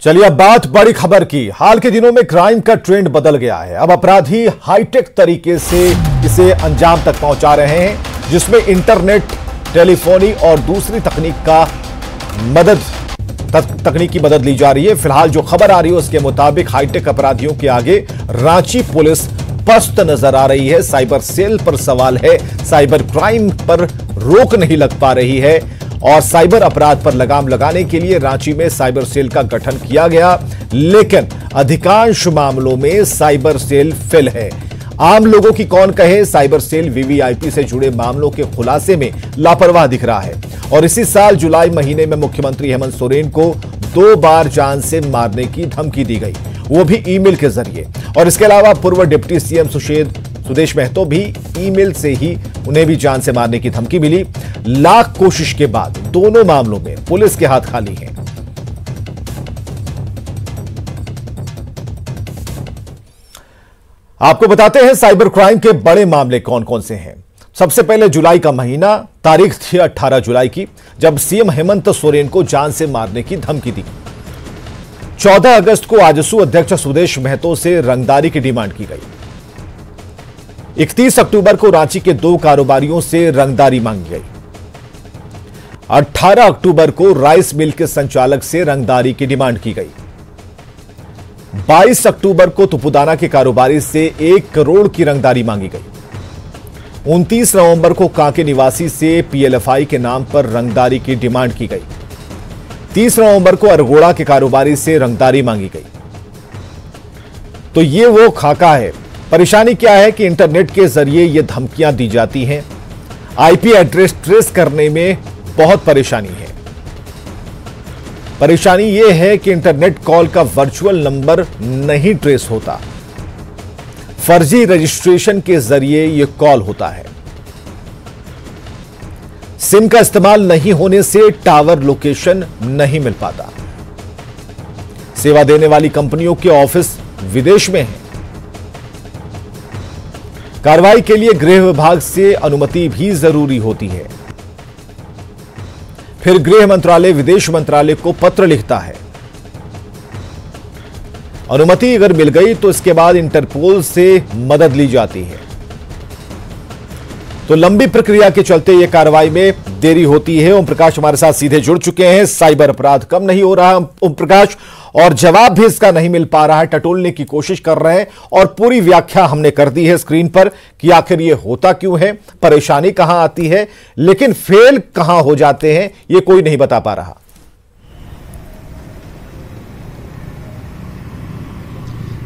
चलिए अब बात बड़ी खबर की। हाल के दिनों में क्राइम का ट्रेंड बदल गया है। अब अपराधी हाईटेक तरीके से इसे अंजाम तक पहुंचा रहे हैं, जिसमें इंटरनेट, टेलीफोनी और दूसरी तकनीक की मदद ली जा रही है। फिलहाल जो खबर आ रही है उसके मुताबिक हाईटेक अपराधियों के आगे रांची पुलिस पस्त नजर आ रही है। साइबर सेल पर सवाल है, साइबर क्राइम पर रोक नहीं लग पा रही है और साइबर अपराध पर लगाम लगाने के लिए रांची में साइबर सेल का गठन किया गया, लेकिन अधिकांश मामलों में साइबर सेल फेल है। आम लोगों की कौन कहे, साइबर सेल वीवीआईपी से जुड़े मामलों के खुलासे में लापरवाह दिख रहा है। और इसी साल जुलाई महीने में मुख्यमंत्री हेमंत सोरेन को 2 बार जान से मारने की धमकी दी गई, वो भी ईमेल के जरिए। और इसके अलावा पूर्व डिप्टी सीएम सुदेश महतो भी ईमेल से ही उन्हें भी जान से मारने की धमकी मिली। लाख कोशिश के बाद दोनों मामलों में पुलिस के हाथ खाली हैं। आपको बताते हैं साइबर क्राइम के बड़े मामले कौन कौन से हैं। सबसे पहले जुलाई का महीना, तारीख थी 18 जुलाई की, जब सीएम हेमंत सोरेन को जान से मारने की धमकी दी। 14 अगस्त को आजसू अध्यक्ष सुदेश महतो से रंगदारी की डिमांड की गई। 31 अक्टूबर को रांची के 2 कारोबारियों से रंगदारी मांगी गई। 18 अक्टूबर को राइस मिल के संचालक से रंगदारी की डिमांड की गई। 22 अक्टूबर को तुपुदाना के कारोबारी से 1 करोड़ की रंगदारी मांगी गई। 29 नवंबर को कांके निवासी से पीएलएफआई के नाम पर रंगदारी की डिमांड की गई। 30 नवंबर को अरगोड़ा के कारोबारी से रंगदारी मांगी गई। तो ये वो खाका है। परेशानी क्या है कि इंटरनेट के जरिए ये धमकियां दी जाती हैं। आईपी एड्रेस ट्रेस करने में बहुत परेशानी है। परेशानी यह है कि इंटरनेट कॉल का वर्चुअल नंबर नहीं ट्रेस होता, फर्जी रजिस्ट्रेशन के जरिए यह कॉल होता है। सिम का इस्तेमाल नहीं होने से टावर लोकेशन नहीं मिल पाता। सेवा देने वाली कंपनियों के ऑफिस विदेश में हैं। कार्रवाई के लिए गृह विभाग से अनुमति भी जरूरी होती है। फिर गृह मंत्रालय विदेश मंत्रालय को पत्र लिखता है। अनुमति अगर मिल गई तो इसके बाद इंटरपोल से मदद ली जाती है। तो लंबी प्रक्रिया के चलते यह कार्रवाई में देरी होती है। ओम प्रकाश हमारे साथ सीधे जुड़ चुके हैं। साइबर अपराध कम नहीं हो रहा ओम प्रकाश, और जवाब भी इसका नहीं मिल पा रहा है। टटोलने की कोशिश कर रहे हैं और पूरी व्याख्या हमने कर दी है स्क्रीन पर कि आखिर यह होता क्यों है, परेशानी कहां आती है, लेकिन फेल कहां हो जाते हैं यह कोई नहीं बता पा रहा।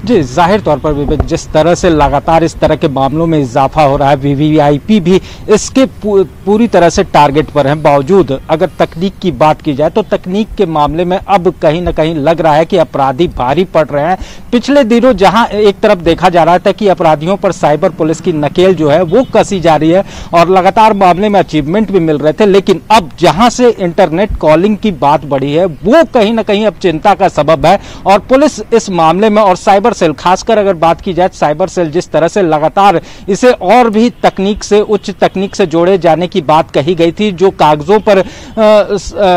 जी, जाहिर तौर पर विवेक, जिस तरह से लगातार इस तरह के मामलों में इजाफा हो रहा है, वीवीआईपी भी इसके पूरी तरह से टारगेट पर है। बावजूद अगर तकनीक की बात की जाए तो तकनीक के मामले में अब कहीं ना कहीं लग रहा है कि अपराधी भारी पड़ रहे हैं। पिछले दिनों जहां एक तरफ देखा जा रहा था कि अपराधियों पर साइबर पुलिस की नकेल जो है वो कसी जा रही है और लगातार मामले में अचीवमेंट भी मिल रहे थे, लेकिन अब जहां से इंटरनेट कॉलिंग की बात बढ़ी है वो कहीं ना कहीं अब चिंता का सबब है। और पुलिस इस मामले में, और साइबर सेल, खासकर अगर बात की जाए साइबर सेल जिस तरह से लगातार इसे और भी तकनीक से, उच्च तकनीक से जोड़े जाने की बात कही गई थी, जो कागजों पर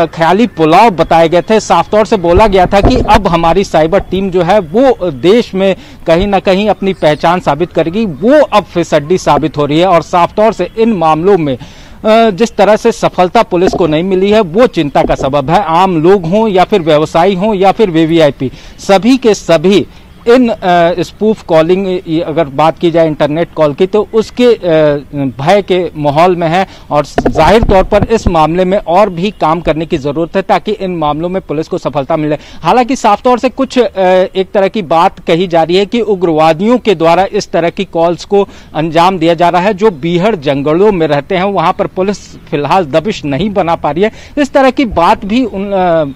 ख्याली पुलाव बताए गए थे। साफ तौर से बोला गया था कि अब हमारी साइबर टीम जो है वो देश में कहीं ना कहीं अपनी पहचान साबित करेगी, वो अब फिसड्डी साबित हो रही है। और साफ तौर से इन मामलों में जिस तरह से सफलता पुलिस को नहीं मिली है वो चिंता का सबब है। आम लोग हों या फिर व्यवसायी हों या फिर वीवीआईपी, सभी के सभी इन स्पूफ कॉलिंग, अगर बात की जाए इंटरनेट कॉल की, तो उसके भय के माहौल में है। और जाहिर तौर पर इस मामले में और भी काम करने की जरूरत है ताकि इन मामलों में पुलिस को सफलता मिले। हालांकि साफ तौर से कुछ एक तरह की बात कही जा रही है कि उग्रवादियों के द्वारा इस तरह की कॉल्स को अंजाम दिया जा रहा है, जो बीहड़ जंगलों में रहते हैं, वहां पर पुलिस फिलहाल दबिश नहीं बना पा रही है। इस तरह की बात भी उन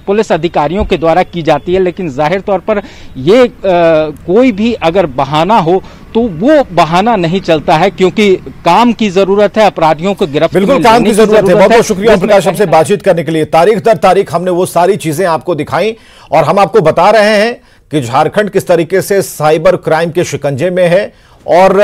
पुलिस अधिकारियों के द्वारा की जाती है, लेकिन जाहिर तौर पर ये कोई भी अगर बहाना हो तो वो बहाना नहीं चलता है, क्योंकि काम की जरूरत है, अपराधियों को गिरफ्तार, बिल्कुल काम की जरूरत है। बहुत बहुत शुक्रिया प्रकाश हमसे बातचीत करने के लिए। तारीख दर तारीख हमने वो सारी चीजें आपको दिखाई और हम आपको बता रहे हैं कि झारखंड किस तरीके से साइबर क्राइम के शिकंजे में है। और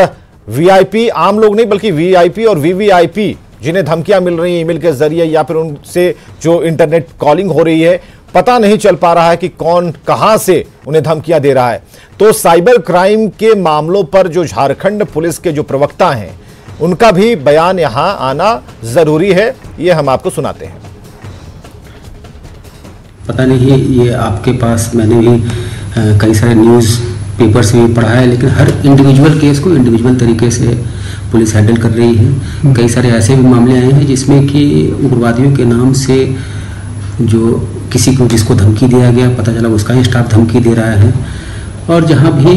वीआईपी, आम लोग नहीं बल्कि वीआईपी और वीवीआईपी जिन्हें धमकियां मिल रही हैं ईमेल के जरिए या फिर उनसे जो इंटरनेट कॉलिंग हो रही है, पता नहीं चल पा रहा है कि कौन कहां से उन्हें धमकियां दे रहा है। तो साइबर क्राइम के मामलों पर जो झारखंड पुलिस के जो प्रवक्ता हैं, उनका भी बयान यहां आना जरूरी है, ये हम आपको सुनाते हैं। पता नहीं ये आपके पास, मैंने भी कई सारे न्यूज़ पेपर से भी पढ़ा है, लेकिन हर इंडिविजुअल केस को इंडिविजुअल तरीके से पुलिस हैंडल कर रही है। कई सारे ऐसे भी मामले आए हैं जिसमें कि उग्रवादियों के नाम से जो किसी को जिसको धमकी दिया गया, पता चला उसका ही स्टाफ धमकी दे रहा है, और जहां भी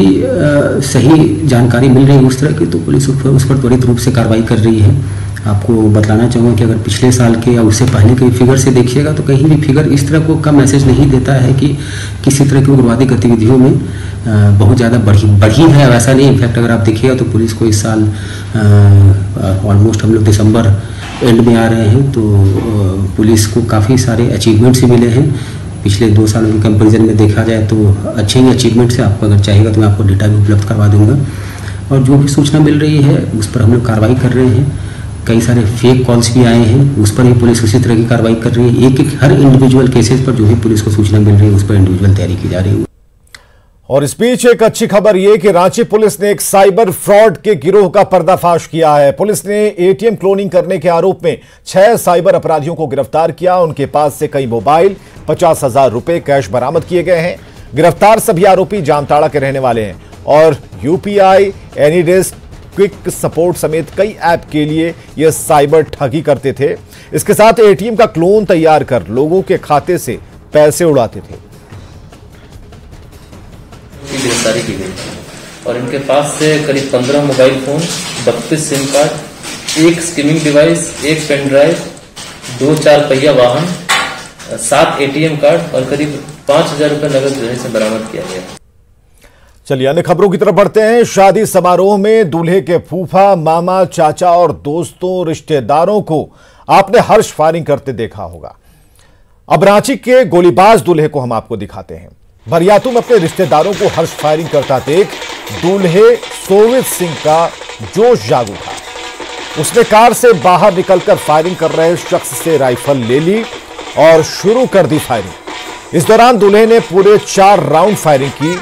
सही जानकारी मिल रही है उस तरह की, तो पुलिस उस पर त्वरित रूप से कार्रवाई कर रही है। आपको बताना चाहूँगा कि अगर पिछले साल के या उससे पहले के फिगर से देखिएगा तो कहीं भी फिगर इस तरह का मैसेज नहीं देता है कि किसी तरह की उग्रवादी गतिविधियों में बहुत ज़्यादा बढ़ी है, वैसा नहीं। इनफैक्ट अगर आप देखिएगा तो पुलिस को इस साल ऑलमोस्ट हम लोग दिसंबर एंड में आ रहे हैं, तो पुलिस को काफ़ी सारे अचीवमेंट्स भी मिले हैं। पिछले 2 सालों के कंपेरिजन में देखा जाए तो अच्छे ही अचीवमेंट्स है। आपको अगर चाहिएगा तो मैं आपको डेटा भी उपलब्ध करवा दूंगा, और जो भी सूचना मिल रही है उस पर हम लोग कार्रवाई कर रहे हैं। कई सारे फेक कॉल्स भी आए हैं, उस पर भी पुलिस उसी तरह की कार्रवाई कर रही है। एक हर इंडिविजुअल केसेस पर जो भी पुलिस को सूचना मिल रही है उस पर इंडिविजुअल तैयारी की जा रही है। और इस बीच एक अच्छी खबर यह कि रांची पुलिस ने एक साइबर फ्रॉड के गिरोह का पर्दाफाश किया है। पुलिस ने एटीएम क्लोनिंग करने के आरोप में 6 साइबर अपराधियों को गिरफ्तार किया। उनके पास से कई मोबाइल, 50,000 रुपए कैश बरामद किए गए हैं। गिरफ्तार सभी आरोपी जामताड़ा के रहने वाले हैं और यूपीआई, एनीडेस्क, क्विक सपोर्ट समेत कई ऐप के लिए यह साइबर ठगी करते थे। इसके साथ एटीएम का क्लोन तैयार कर लोगों के खाते से पैसे उड़ाते थे। गिरफ्तारी की गई और इनके पास से करीब 15 mobile phone, 32 SIM card, 1 skimming device, 1 pen drive, 2 4 पहिया वाहन, 7 एटीएम कार्ड और करीब 5,000 रुपए नगद जो है बरामद किया गया। चलिए अन्य खबरों की तरफ बढ़ते हैं। शादी समारोह में दूल्हे के फूफा, मामा, चाचा और दोस्तों, रिश्तेदारों को आपने हर्ष फायरिंग करते देखा होगा। अब रांची के गोलीबाज दूल्हे को हम आपको दिखाते हैं। बरियातू में अपने रिश्तेदारों को हर्ष फायरिंग करता देख दूल्हे सोवित सिंह का जोश जाग उठा। उसने कार से बाहर निकलकर फायरिंग कर रहे शख्स से राइफल ले ली और शुरू कर दी फायरिंग। इस दौरान दूल्हे ने पूरे 4 राउंड फायरिंग की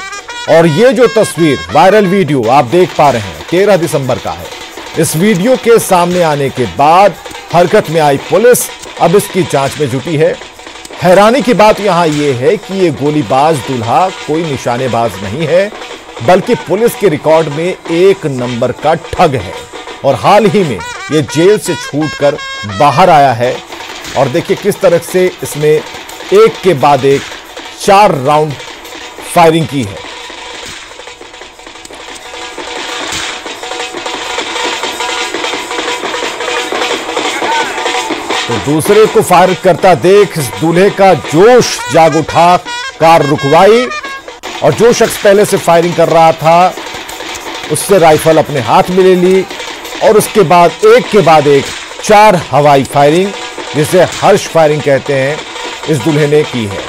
और ये जो तस्वीर, वायरल वीडियो आप देख पा रहे हैं, 13 दिसंबर का है। इस वीडियो के सामने आने के बाद हरकत में आई पुलिस अब इसकी जांच में जुटी है। हैरानी की बात यहां यह है कि यह गोलीबाज दूल्हा कोई निशानेबाज नहीं है, बल्कि पुलिस के रिकॉर्ड में 1 नंबर का ठग है और हाल ही में यह जेल से छूटकर बाहर आया है। और देखिए किस तरह से इसने एक के बाद एक 4 राउंड फायरिंग की है। तो दूसरे को फायर करता देख इस दूल्हे का जोश जाग उठा, कार रुकवाई और जो शख्स पहले से फायरिंग कर रहा था उससे राइफल अपने हाथ में ले ली और उसके बाद एक के बाद एक 4 हवाई फायरिंग, जिसे हर्ष फायरिंग कहते हैं, इस दूल्हे ने की है।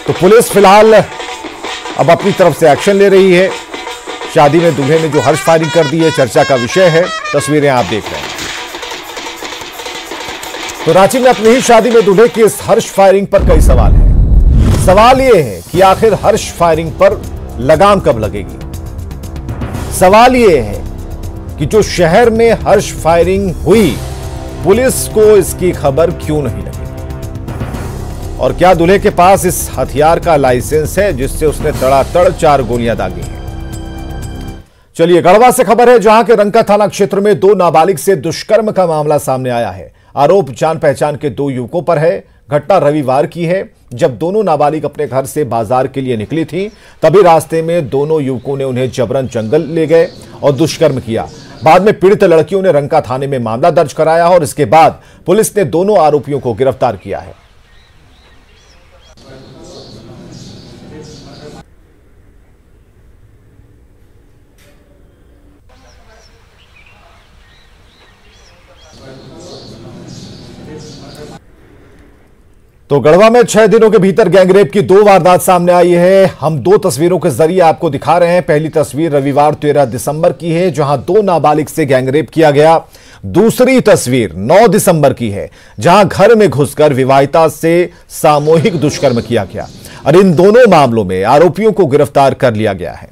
तो पुलिस फिलहाल अब अपनी तरफ से एक्शन ले रही है। शादी में दूल्हे ने जो हर्ष फायरिंग कर दी है चर्चा का विषय है। तस्वीरें आप देख रहे हैं। तो रांची में अपनी ही शादी में दूल्हे की इस हर्ष फायरिंग पर कई सवाल हैं। सवाल यह है कि आखिर हर्ष फायरिंग पर लगाम कब लगेगी। सवाल यह है कि जो शहर में हर्ष फायरिंग हुई, पुलिस को इसकी खबर क्यों नहीं लगी और क्या दूल्हे के पास इस हथियार का लाइसेंस है जिससे उसने तड़ातड़ 4 गोलियां दागी हैं। चलिए गढ़वा से खबर है, जहां के रंका थाना क्षेत्र में 2 नाबालिग से दुष्कर्म का मामला सामने आया है। आरोप जान पहचान के 2 युवकों पर है। घटना रविवार की है, जब दोनों नाबालिग अपने घर से बाजार के लिए निकली थी, तभी रास्ते में दोनों युवकों ने उन्हें जबरन जंगल ले गए और दुष्कर्म किया। बाद में पीड़ित लड़कियों ने रंका थाने में मामला दर्ज कराया और इसके बाद पुलिस ने दोनों आरोपियों को गिरफ्तार किया है। तो गढ़वा में 6 दिनों के भीतर गैंगरेप की 2 वारदात सामने आई है। हम 2 तस्वीरों के जरिए आपको दिखा रहे हैं। पहली तस्वीर रविवार 13 दिसंबर की है, जहां 2 नाबालिग से गैंगरेप किया गया। दूसरी तस्वीर 9 दिसंबर की है, जहां घर में घुसकर विवाहिता से सामूहिक दुष्कर्म किया गया और इन दोनों मामलों में आरोपियों को गिरफ्तार कर लिया गया है।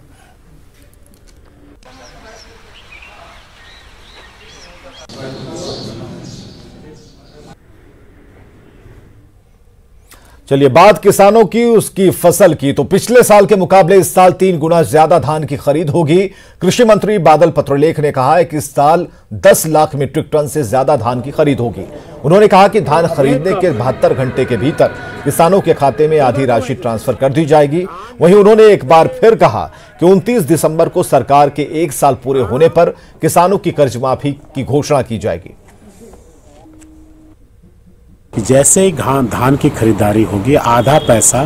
चलिए बात किसानों की, उसकी फसल की। तो पिछले साल के मुकाबले इस साल 3 गुना ज्यादा धान की खरीद होगी। कृषि मंत्री बादल पत्रलेख ने कहा है कि इस साल 10 लाख मीट्रिक टन से ज्यादा धान की खरीद होगी। उन्होंने कहा कि धान खरीदने के 72 घंटे के भीतर किसानों के खाते में आधी राशि ट्रांसफर कर दी जाएगी। वहीं उन्होंने एक बार फिर कहा कि 29 दिसंबर को सरकार के 1 साल पूरे होने पर किसानों की कर्ज माफी की घोषणा की जाएगी। जैसे ही धान की खरीदारी होगी, आधा पैसा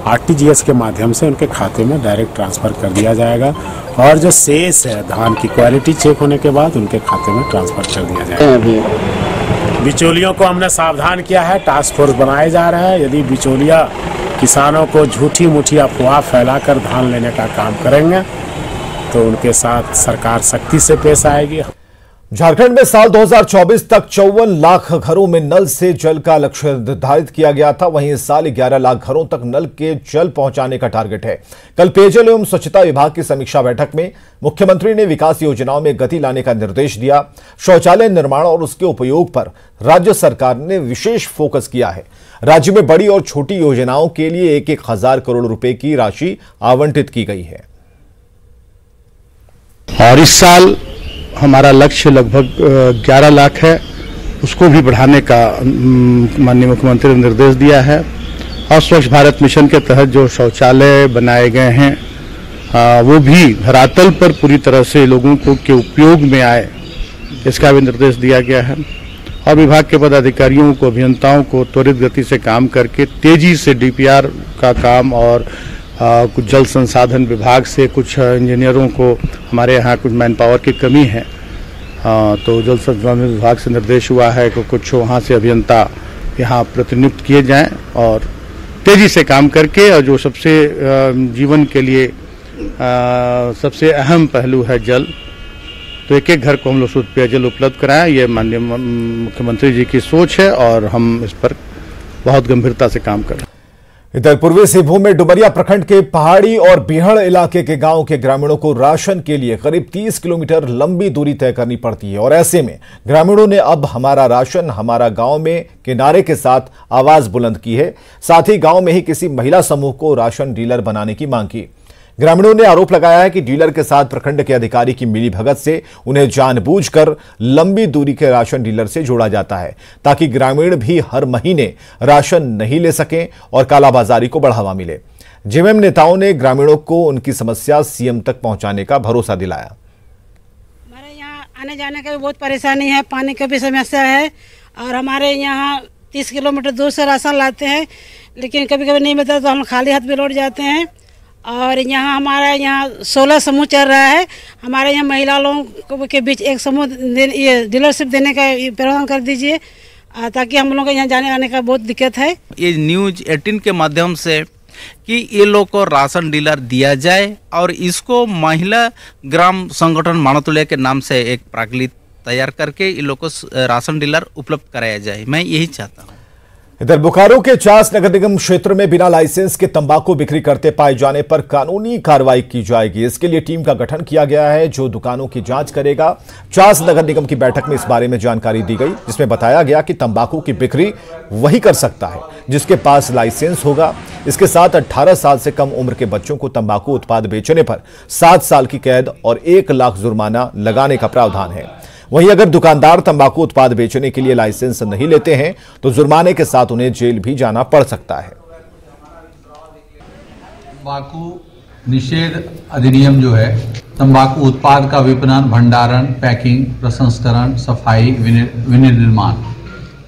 आरटीजीएस के माध्यम से उनके खाते में डायरेक्ट ट्रांसफर कर दिया जाएगा और जो शेष है धान की क्वालिटी चेक होने के बाद उनके खाते में ट्रांसफर कर दिया जाएगा। बिचौलियों को हमने सावधान किया है, टास्क फोर्स बनाया जा रहा है। यदि बिचौलिया किसानों को झूठी मूठी अफवाह फैलाकर धान लेने का काम करेंगे तो उनके साथ सरकार सख्ती से पेश आएगी। झारखंड में साल 2024 तक 54 लाख घरों में नल से जल का लक्ष्य निर्धारित किया गया था। वहीं इस साल 11 लाख घरों तक नल के जल पहुंचाने का टारगेट है। कल पेयजल एवं स्वच्छता विभाग की समीक्षा बैठक में मुख्यमंत्री ने विकास योजनाओं में गति लाने का निर्देश दिया। शौचालय निर्माण और उसके उपयोग पर राज्य सरकार ने विशेष फोकस किया है। राज्य में बड़ी और छोटी योजनाओं के लिए 1-1 हजार करोड़ रुपए की राशि आवंटित की गई है। और इस साल हमारा लक्ष्य लगभग 11 लाख है, उसको भी बढ़ाने का माननीय मुख्यमंत्री ने निर्देश दिया है। और स्वच्छ भारत मिशन के तहत जो शौचालय बनाए गए हैं वो भी धरातल पर पूरी तरह से लोगों को के उपयोग में आए, इसका भी निर्देश दिया गया है। और विभाग के पदाधिकारियों को, अभियंताओं को त्वरित गति से काम करके तेजी से डीपीआर का काम और कुछ जल संसाधन विभाग से कुछ इंजीनियरों को, हमारे यहाँ कुछ मैन पावर की कमी है, तो जल संसाधन विभाग से निर्देश हुआ है कि कुछ वहाँ से अभियंता यहाँ प्रतिनियुक्त किए जाएं और तेजी से काम करके, और जो सबसे जीवन के लिए सबसे अहम पहलू है जल, तो 1-1 घर को हम लोग शुद्ध पेयजल उपलब्ध कराएं। ये माननीय मुख्यमंत्री जी की सोच है और हम इस पर बहुत गंभीरता से काम करें। इधर पूर्वी सिंहभूम में डुमरिया प्रखंड के पहाड़ी और बिहड़ इलाके के गांव के ग्रामीणों को राशन के लिए करीब 30 किलोमीटर लंबी दूरी तय करनी पड़ती है। और ऐसे में ग्रामीणों ने अब हमारा राशन हमारा गांव में के नारे के साथ आवाज बुलंद की है। साथ ही गांव में ही किसी महिला समूह को राशन डीलर बनाने की मांग की। ग्रामीणों ने आरोप लगाया है कि डीलर के साथ प्रखंड के अधिकारी की मिलीभगत से उन्हें जानबूझकर लंबी दूरी के राशन डीलर से जोड़ा जाता है, ताकि ग्रामीण भी हर महीने राशन नहीं ले सकें और कालाबाजारी को बढ़ावा मिले। जेएमएम नेताओं ने ग्रामीणों को उनकी समस्या सीएम तक पहुंचाने का भरोसा दिलाया। हमारे यहाँ आने जाने का भी बहुत परेशानी है, पानी की भी समस्या है और हमारे यहाँ 30 किलोमीटर दूर से राशन लाते हैं, लेकिन कभी कभी नहीं मिलता तो हम खाली हाथ भी लौट जाते हैं। और यहाँ हमारा यहाँ 16 समूह चल रहा है। हमारे यहाँ महिला लोगों के बीच एक समूह डीलरशिप देने का प्रावधान कर दीजिए, ताकि हम लोगों को यहाँ जाने आने का बहुत दिक्कत है। ये न्यूज 18 के माध्यम से कि ये लोग को राशन डीलर दिया जाए और इसको महिला ग्राम संगठन मानोतुलिया के नाम से एक प्राकलित तैयार करके इन लोग को राशन डीलर उपलब्ध कराया जाए। मैं यही चाहता हूँ। इधर बोकारो के चास नगर निगम क्षेत्र में बिना लाइसेंस के तंबाकू बिक्री करते पाए जाने पर कानूनी कार्रवाई की जाएगी। इसके लिए टीम का गठन किया गया है जो दुकानों की जांच करेगा। चास नगर निगम की बैठक में इस बारे में जानकारी दी गई, जिसमें बताया गया कि तंबाकू की बिक्री वही कर सकता है जिसके पास लाइसेंस होगा। इसके साथ 18 साल से कम उम्र के बच्चों को तंबाकू उत्पाद बेचने पर 7 साल की कैद और 1 लाख जुर्माना लगाने का प्रावधान है। वहीं अगर दुकानदार तंबाकू उत्पाद बेचने के लिए लाइसेंस नहीं लेते हैं तो जुर्माने के साथ उन्हें जेल भी जाना पड़ सकता है। तंबाकू निषेध अधिनियम जो है, तंबाकू उत्पाद का विपणन, भंडारण, पैकिंग, प्रसंस्करण, सफाई, विनिर्माण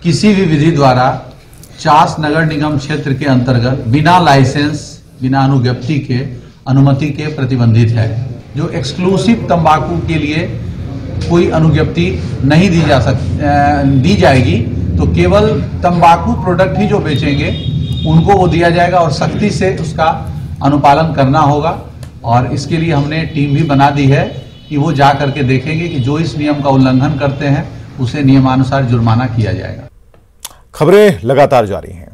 किसी भी विधि द्वारा चास नगर निगम क्षेत्र के अंतर्गत बिना लाइसेंस, बिना अनुमति के प्रतिबंधित है। जो एक्सक्लूसिव तंबाकू के लिए कोई अनुज्ञप्ति नहीं दी जाएगी, तो केवल तंबाकू प्रोडक्ट ही जो बेचेंगे उनको वो दिया जाएगा और सख्ती से उसका अनुपालन करना होगा। और इसके लिए हमने टीम भी बना दी है कि वो जा करके देखेंगे कि जो इस नियम का उल्लंघन करते हैं उसे नियमानुसार जुर्माना किया जाएगा। खबरें लगातार जारी हैं।